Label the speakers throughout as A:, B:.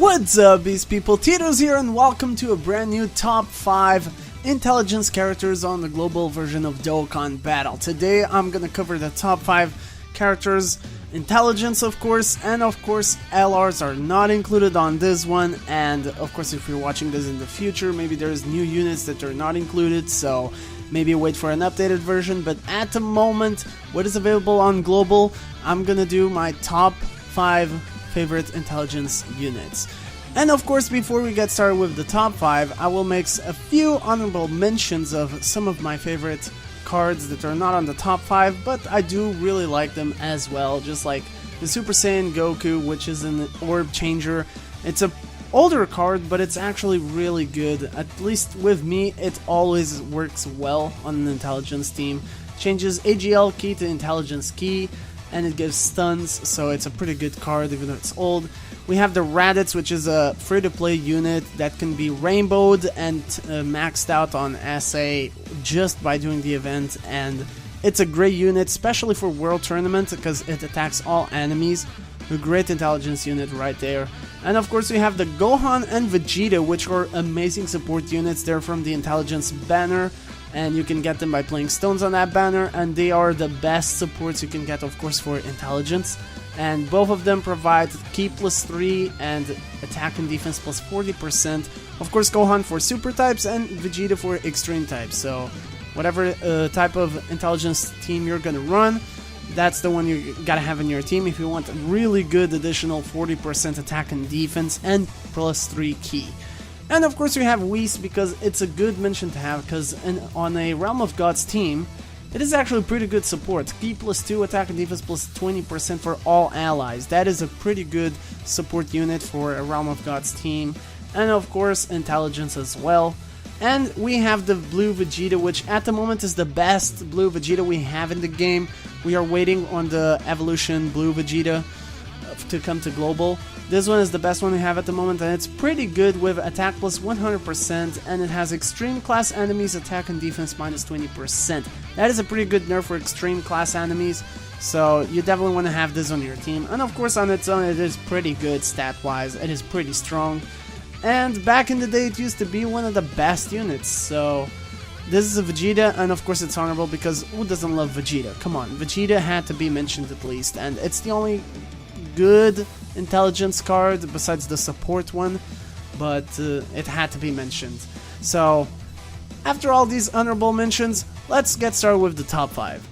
A: What's up, these people? Titos here, and welcome to a brand new top 5 intelligence characters on the global version of Dokkan Battle. Today I'm gonna cover the top 5 characters, intelligence of course, and of course LRs are not included on this one, and of course if you're watching this in the future, maybe there's new units that are not included, so maybe wait for an updated version. But at the moment, what is available on global, I'm gonna do my top 5 favorite intelligence units. And of course, before we get started with the top 5, I will make a few honorable mentions of some of my favorite cards that are not on the top 5, but I do really like them as well, just like the Super Saiyan Goku, which is an orb changer. It's a older card, but it's actually really good. At least with me, it always works well on an intelligence team. Changes AGL key to intelligence key, and it gives stuns, so it's a pretty good card even though it's old. We have the Raditz, which is a free-to-play unit that can be rainbowed and maxed out on SA just by doing the event, and it's a great unit, especially for World Tournament, because it attacks all enemies. A great intelligence unit right there. And of course we have the Gohan and Vegeta, which are amazing support units. They're from the intelligence banner, and you can get them by playing stones on that banner, and they are the best supports you can get, of course, for intelligence. And both of them provide Ki +3 and attack and defense +40%. Of course, Gohan for super types and Vegeta for extreme types. So whatever type of intelligence team you're gonna run, that's the one you gotta have in your team if you want a really good additional 40% attack and defense and +3 Ki. And of course we have Whis, because it's a good mention to have, because on a Realm of Gods team, it is actually pretty good support. Ki +2, attack and defense +20% for all allies. That is a pretty good support unit for a Realm of Gods team. And of course intelligence as well. And we have the blue Vegeta, which at the moment is the best blue Vegeta we have in the game. We are waiting on the evolution blue Vegeta to come to global. This one is the best one we have at the moment, and it's pretty good with attack +100%, and it has extreme class enemies attack and defense -20%. That is a pretty good nerf for extreme class enemies, so you definitely want to have this on your team. And of course on its own it is pretty good stat wise, it is pretty strong, and back in the day it used to be one of the best units. So this is a Vegeta, and of course it's honorable because who doesn't love Vegeta? Come on, Vegeta had to be mentioned at least, and it's the only good intelligence card besides the support one, but it had to be mentioned. So after all these honorable mentions, let's get started with the top 5.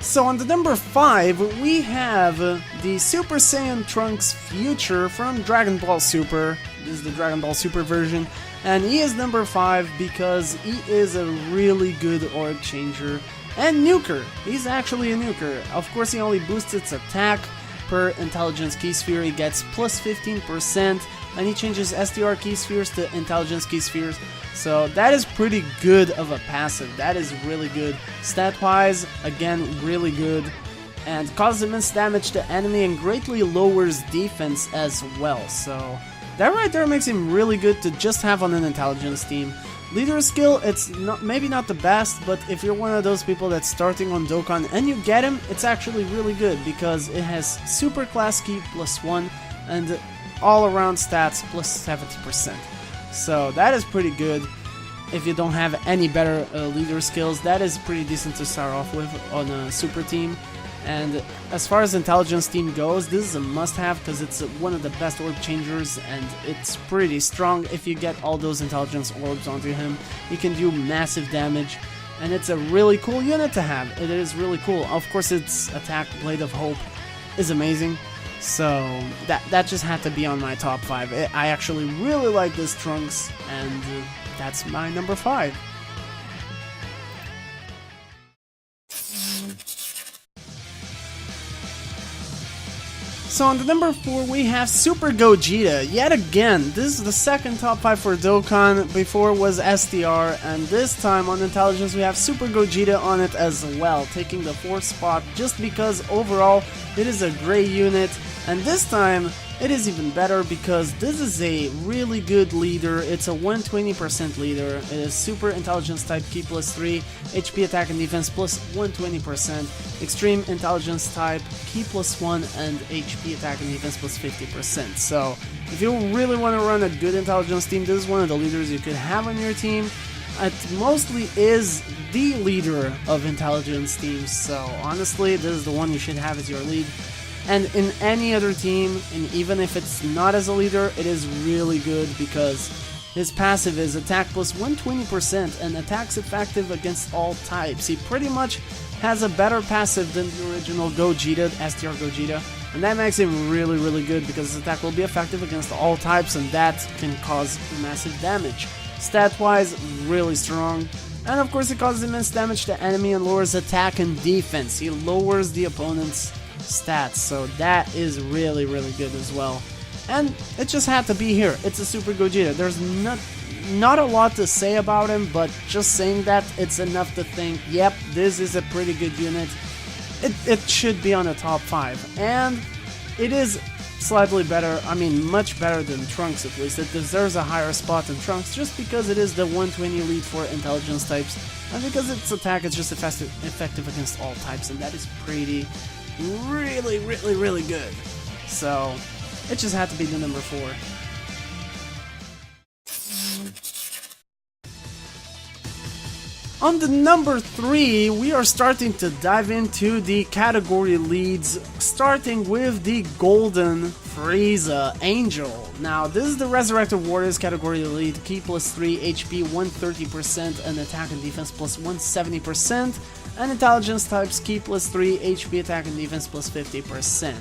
A: So on the number 5 we have the Super Saiyan Trunks Future from Dragon Ball Super. This is the Dragon Ball Super version, and he is number 5 because he is a really good orb changer and nuker. He's actually a nuker. Of course he only boosts its attack per intelligence key sphere. He gets +15%, and he changes STR key spheres to intelligence key spheres. So that is pretty good of a passive. That is really good. Stat wise, again, really good. And causes immense damage to enemy and greatly lowers defense as well. So that right there makes him really good to just have on an intelligence team. Leader skill, it's not, maybe not the best, but if you're one of those people that's starting on Dokkan and you get him, it's actually really good because it has super class Ki +1 and all around stats +70%. So that is pretty good. If you don't have any better leader skills, that is pretty decent to start off with on a super team. And as far as intelligence team goes, this is a must-have because it's one of the best orb changers, and it's pretty strong. If you get all those intelligence orbs onto him, he can do massive damage, and it's a really cool unit to have. It is really cool. Of course, its attack, Blade of Hope, is amazing, so that just had to be on my top 5. I actually really like this Trunks, and that's my number 5. So on the number 4 we have Super Gogeta. Yet again, this is the second top 5 for Dokkan. Before was STR, and this time on intelligence we have Super Gogeta on it as well, taking the 4th spot just because overall it is a great unit. And this time it is even better because this is a really good leader. It's a 120% leader. It is super intelligence type key +3, HP attack and defense plus 120%, extreme intelligence type key +1 and HP attack and defense plus 50%. So if you really want to run a good intelligence team, this is one of the leaders you could have on your team. It mostly is the leader of intelligence teams, so honestly this is the one you should have as your lead. And in any other team, and even if it's not as a leader, it is really good because his passive is attack plus 120% and attacks effective against all types. He pretty much has a better passive than the original Gogeta, STR Gogeta, and that makes him really good because his attack will be effective against all types and that can cause massive damage. Stat-wise, really strong. And of course it causes immense damage to enemy and lowers attack and defense. He lowers the opponent's stats, so that is really good as well. And it just had to be here. It's a Super Gogeta. There's not a lot to say about him, but just saying that, it's enough to think, yep, this is a pretty good unit. It should be on the top 5, and it is slightly better, I mean much better than Trunks at least. It deserves a higher spot than Trunks just because it is the 120 lead for intelligence types, and because its attack is just effective against all types, and that is pretty really good. So it just had to be the number 4. On the number 3, we are starting to dive into the category leads, starting with the Golden Freza Angel. Now, this is the Resurrected Warriors category lead, key +3, HP 130%, and attack and defense plus 170%, and intelligence types key +3, HP attack and defense plus 50%.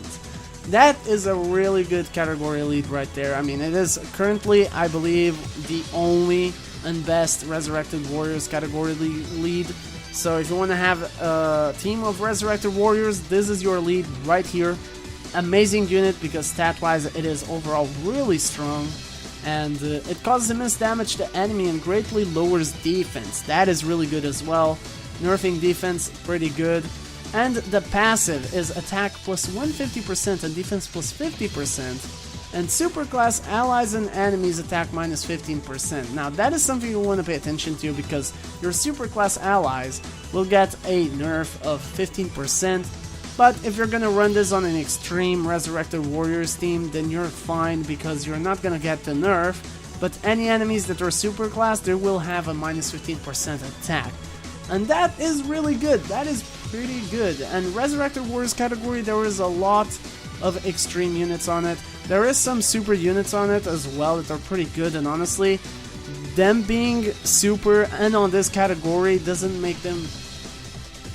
A: That is a really good category lead right there. I mean, it is currently, I believe, the only and best Resurrected Warriors category lead. So if you want to have a team of Resurrected Warriors, this is your lead right here. Amazing unit because stat-wise it is overall really strong, and it causes immense damage to enemy and greatly lowers defense. That is really good as well. Nerfing defense, pretty good. And the passive is attack plus 150% and defense plus 50%. And superclass allies and enemies attack minus 15%. Now that is something you want to pay attention to because your superclass allies will get a nerf of 15%. But if you're gonna run this on an extreme Resurrected Warriors team, then you're fine because you're not gonna get the nerf. But any enemies that are superclass, they will have a minus 15% attack. And that is really good. That is pretty good. And Resurrected Warriors category, there is a lot of extreme units on it. There is some super units on it as well that are pretty good, and honestly, them being super and on this category doesn't make them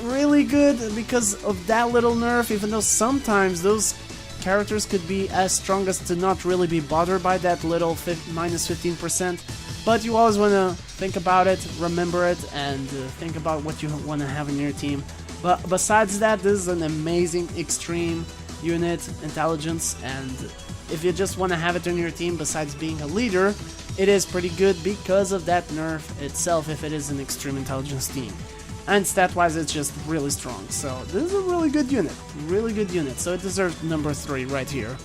A: really good because of that little nerf, even though sometimes those characters could be as strong as to not really be bothered by that little minus 15%. But you always want to think about it, remember it, and think about what you want to have in your team. But besides that, this is an amazing extreme unit, intelligence, and if you just want to have it in your team besides being a leader, it is pretty good because of that nerf itself if it is an extreme intelligence team. And stat-wise, it's just really strong. So this is a really good unit, so it deserves number 3 right here.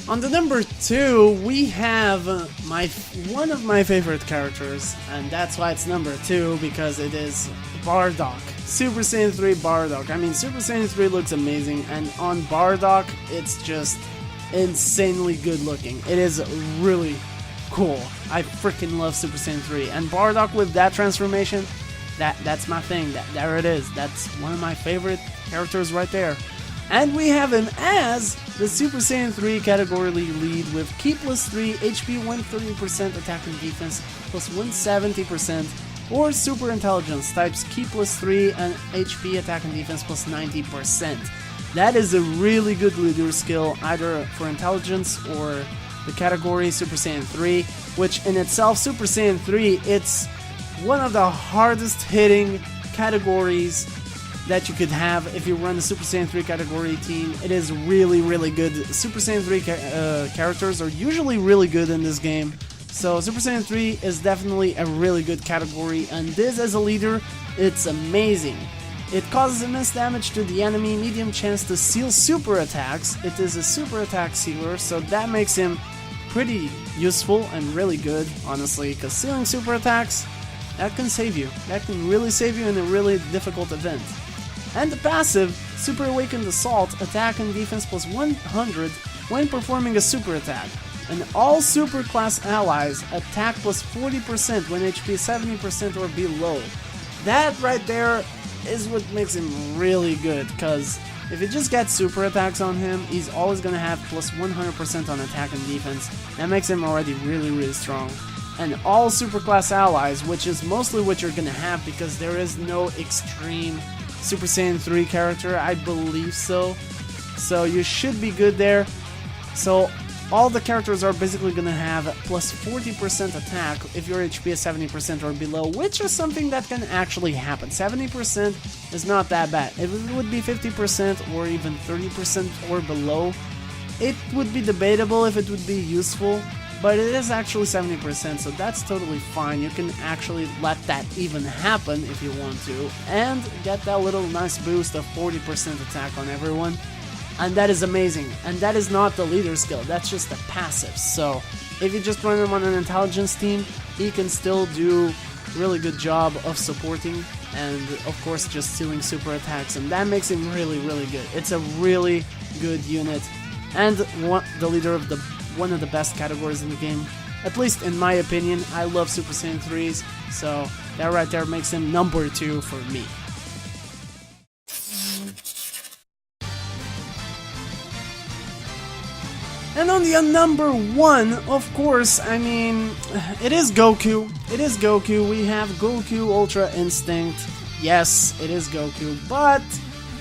A: On the number 2, we have one of my favorite characters, and that's why it's number 2, because it is Bardock. Super Saiyan 3 Bardock. I mean, Super Saiyan 3 looks amazing, and on Bardock, it's just insanely good looking. It is really cool. I freaking love Super Saiyan 3, and Bardock with that transformation, that's my thing. There it is. That's one of my favorite characters right there. And we have him as the Super Saiyan 3 category lead with key +3, HP 130%, attack and defense plus 170%, or super intelligence types key +3 and HP attack and defense plus 90%. That is a really good leader skill either for intelligence or the category Super Saiyan 3, which in itself, Super Saiyan 3, it's one of the hardest hitting categories that you could have if you run the Super Saiyan 3 category team. It is really good. Super Saiyan 3 characters are usually really good in this game, so Super Saiyan 3 is definitely a really good category, and this as a leader, it's amazing. It causes immense damage to the enemy, medium chance to seal super attacks. It is a super attack sealer, so that makes him pretty useful and really good, honestly, because sealing super attacks, that can save you. That can really save you in a really difficult event. And the passive, Super Awakened Assault, attack and defense plus 100 when performing a super attack. And all super class allies attack plus 40% when HP is 70% or below. That right there is what makes him really good, because if you just get super attacks on him, he's always gonna have plus 100% on attack and defense. That makes him already really strong. And all super class allies, which is mostly what you're gonna have because there is no extreme Super Saiyan 3 character, I believe so. So you should be good there. So all the characters are basically gonna have plus 40% attack if your HP is 70% or below, which is something that can actually happen. 70% is not that bad. If it would be 50% or even 30% or below, it would be debatable if it would be useful, but it is actually 70%, so that's totally fine. You can actually let that even happen if you want to, and get that little nice boost of 40% attack on everyone. And that is amazing, and that is not the leader skill, that's just the passive. So if you just run him on an intelligence team, he can still do really good job of supporting and of course just stealing super attacks, and that makes him really good. It's a really good unit and the leader of one of the best categories in the game, at least in my opinion. I love Super Saiyan 3s, so that right there makes him number 2 for me. And on the number 1, of course, I mean, it is Goku. It is Goku. We have Goku Ultra Instinct. Yes, it is Goku, but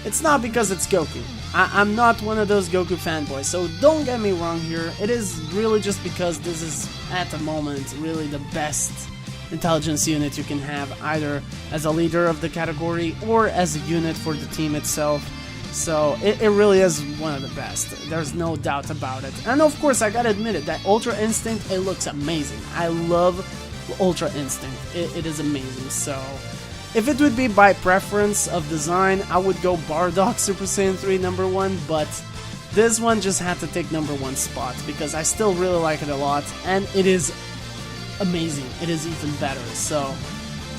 A: it's not because it's Goku. I'm not one of those Goku fanboys, so don't get me wrong here. It is really just because this is, at the moment, really the best intelligence unit you can have, either as a leader of the category or as a unit for the team itself. So it really is one of the best, there's no doubt about it. And of course I gotta admit it, that Ultra Instinct, it looks amazing. I love Ultra Instinct, it is amazing. So if it would be by preference of design, I would go Bardock Super Saiyan 3 number 1, but this one just had to take number 1 spot because I still really like it a lot, and it is amazing, it is even better. So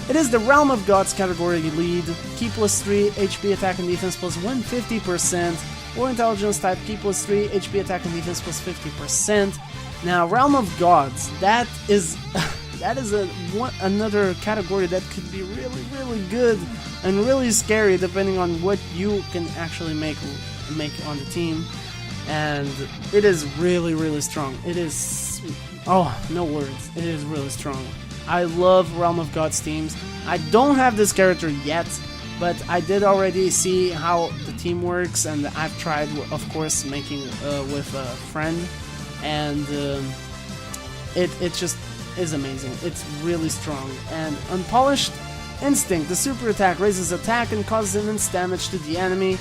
A: it is the Realm of Gods category lead, Ki plus 3, HP attack and defense plus 150%, or intelligence type Ki plus 3, HP attack and defense plus 50%. Now, Realm of Gods, that is another category that could be really good and really scary depending on what you can actually make on the team. And it is really strong. It is, oh, no words, it is really strong. I love Realm of Gods teams. I don't have this character yet, but I did already see how the team works, and I've tried, of course, making with a friend, and it just is amazing. It's really strong. And Unpolished Instinct, the super attack raises attack and causes immense damage to the enemy.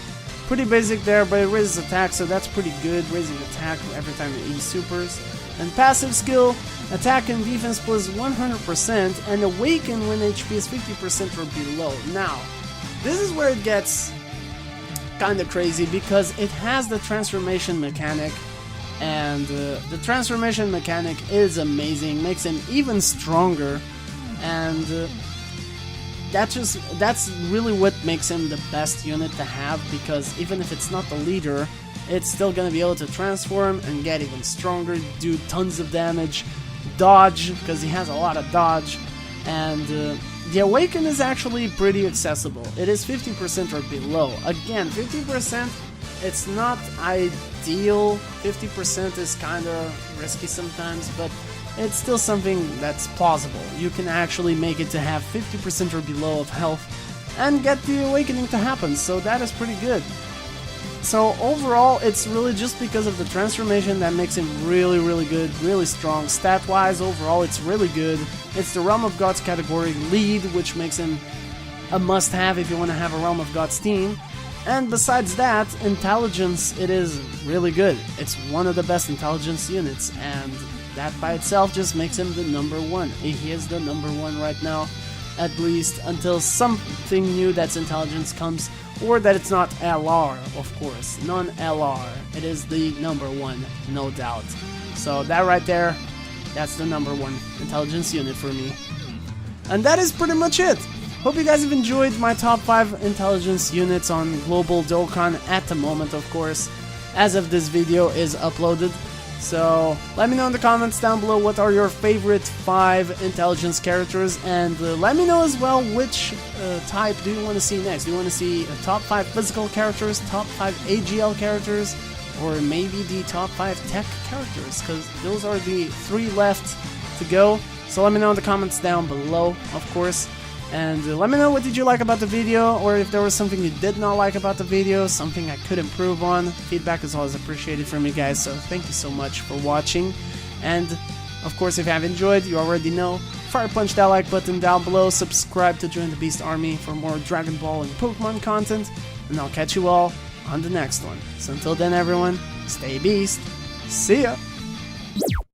A: Pretty basic there, but it raises attack, so that's pretty good, raising attack every time you use supers. And passive skill, attack and defense plus 100%, and awaken when HP is 50% or below. Now, this is where it gets kinda crazy because it has the transformation mechanic, and the transformation mechanic is amazing, makes him even stronger, and that's really what makes him the best unit to have, because even if it's not the leader, it's still gonna be able to transform and get even stronger, do tons of damage, dodge, because he has a lot of dodge, and the Awaken is actually pretty accessible. It is 50% or below. Again, 50%, it's not ideal. 50% is kinda risky sometimes, but it's still something that's plausible. You can actually make it to have 50% or below of health and get the awakening to happen, so that is pretty good. So overall, it's really just because of the transformation that makes him really good, really strong. Stat-wise, overall, it's really good. It's the Realm of Gods category lead, which makes him a must-have if you want to have a Realm of Gods team. And besides that, intelligence, it is really good. It's one of the best intelligence units, and that by itself just makes him the number one. He is the number one right now. at least, until something new that's intelligence comes, or that it's not LR, of course, non-LR. It is the number one, no doubt. So that right there, that's the number one intelligence unit for me. And that is pretty much it. Hope you guys have enjoyed my top 5 intelligence units on Global Dokkan at the moment, of course, as of this video is uploaded. So let me know in the comments down below what are your favorite 5 intelligence characters, and let me know as well which type do you want to see next. Do you want to see top 5 physical characters, top 5 AGL characters, or maybe the top 5 tech characters, because those are the 3 left to go. So let me know in the comments down below, of course. And let me know what did you like about the video, or if there was something you did not like about the video, something I could improve on. Feedback is always appreciated from you guys, so thank you so much for watching. And of course, if you have enjoyed, you already know, fire punch that like button down below, subscribe to join the Beast Army for more Dragon Ball and Pokemon content, and I'll catch you all on the next one. So until then everyone, stay beast, see ya!